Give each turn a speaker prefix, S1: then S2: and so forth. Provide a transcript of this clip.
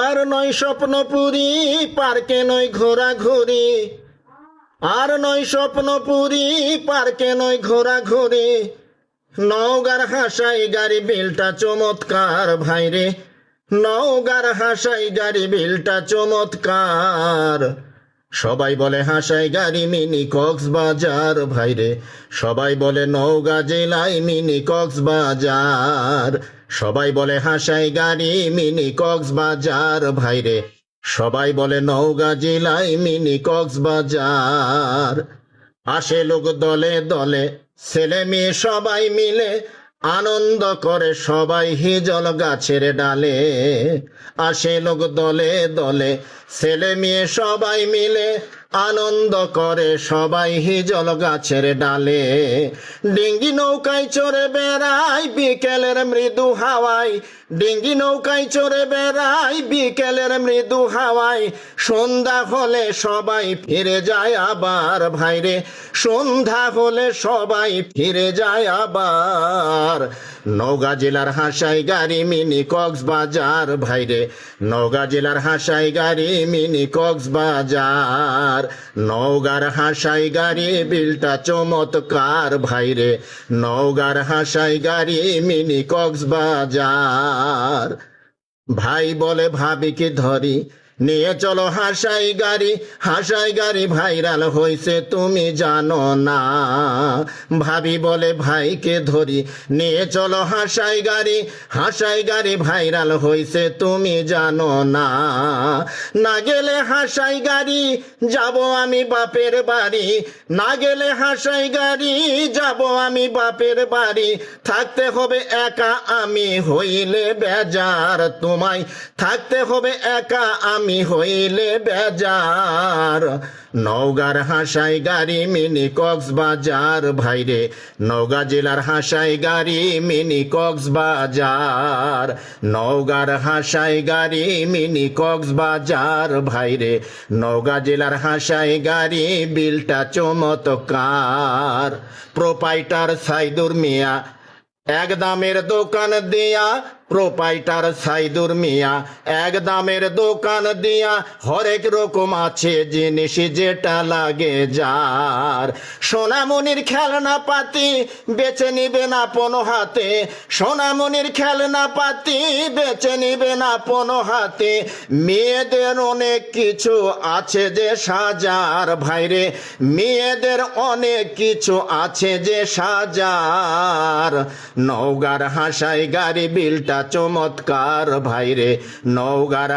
S1: আর নয় স্বপ্নপুরী পার্কে নয় ঘোরাঘুরি, আর নয় স্বপ্নপুরী পার্কে নয় ঘোরাঘুরি। নওগাঁর হাসাই গাড়ি বিলটা চমৎকার ভাইরে, নওগাঁর হাসাই গাড়ি বিলটা চমৎকার। সবাই বলে হাসাই গাড়ি মিনি কক্সবাজার ভাইরে, সবাই বলে নওগাঁ জেলায় মিনি কক্সবাজার। সবাই বলে হাসাই গাড়ি মিনি কক্সবাজার ভাইরে, সবাই বলে নওগাঁ জেলায় মিনি কক্সবাজার। আসে লোক দলে দলে, ছেলে মেয়ে সবাই মিলে, আনন্দ করে সবাই হিজল গাছের ডালে। আসে লোক দলে দলে, ছেলে মেয়ে সবাই মিলে, আনন্দ করে সবাই হিজল গাছের ডালে। ডিঙ্গি নৌকায় চড়ে বেড়াই বিকেলের মৃদু হাওয়ায়, ডিঙ্গি নৌকায় চড়ে বেড়াই বিকেলের মৃদু হাওয়ায়। সন্ধ্যা হলে সবাই ফিরে যায় আবার ভাইরে, সন্ধ্যা হলে সবাই ফিরে যায় আবার। নওগাঁ জেলার হাসাই গাড়ি মিনি কক্সবাজার ভাইরে, নওগাঁ জেলার হাসাই গাড়ি মিনি কক্সবাজার। নওগাঁর হাসাই গাড়ি বিলটা চমৎকার ভাইরে, নওগাঁর হাসাই গাড়ি মিনি কক্সবাজার। ভাই বলে ভাবিকে ধরি, নিয়ে চলো হাসাই গাড়ি, হাসাই গাড়ি ভাইরাল হয়েছে তুমি জানো না। ভাবি বলে ভাইকে ধরি, নিয়ে চলো হাসাই গাড়ি, হাসাই গাড়ি ভাইরাল হয়েছে তুমি জানো না। না গেলে হাসাই গাড়ি যাব আমি বাপের বাড়ি, না গেলে হাসাই গাড়ি যাব আমি বাপের বাড়ি। থাকতে হবে একা আমি হইলে বেজার, তোমায় থাকতে হবে একা আমি হইলে বেজার। নওগাঁর হাসাই গাড়ি মিনি কক্সবাজার ভাইরে, নওগাঁ জেলার হাসাই গাড়ি মিনি কক্সবাজার। নওগাঁর হাসাই গাড়ি মিনি কক্সবাজার ভাইরে, নওগাঁ জেলার হাসাই গাড়ি বিলটা চমৎকার। প্রোপাইটার সাইদুর মিয়া এক দামের দোকান দিয়া, প্রোপাইটার সাইদুর মিয়া এক দামের দোকান দিয়া, হরেক রকম আছে জিনিস যেটা লাগে যার। সোনামণির খেলনা পাতি বেচে নিবে না আপন হাতে, সোনামণির খেলনা পাতি বেচে নিবে না আপন হাতে। মেয়েদের অনেক কিছু আছে যে সাজার ভাইরে, মেয়েদের অনেক কিছু আছে যে সাজার। নওগাঁর হাসাই গাড়ি বিলটা চমৎকার ভাইরে, নওগাঁর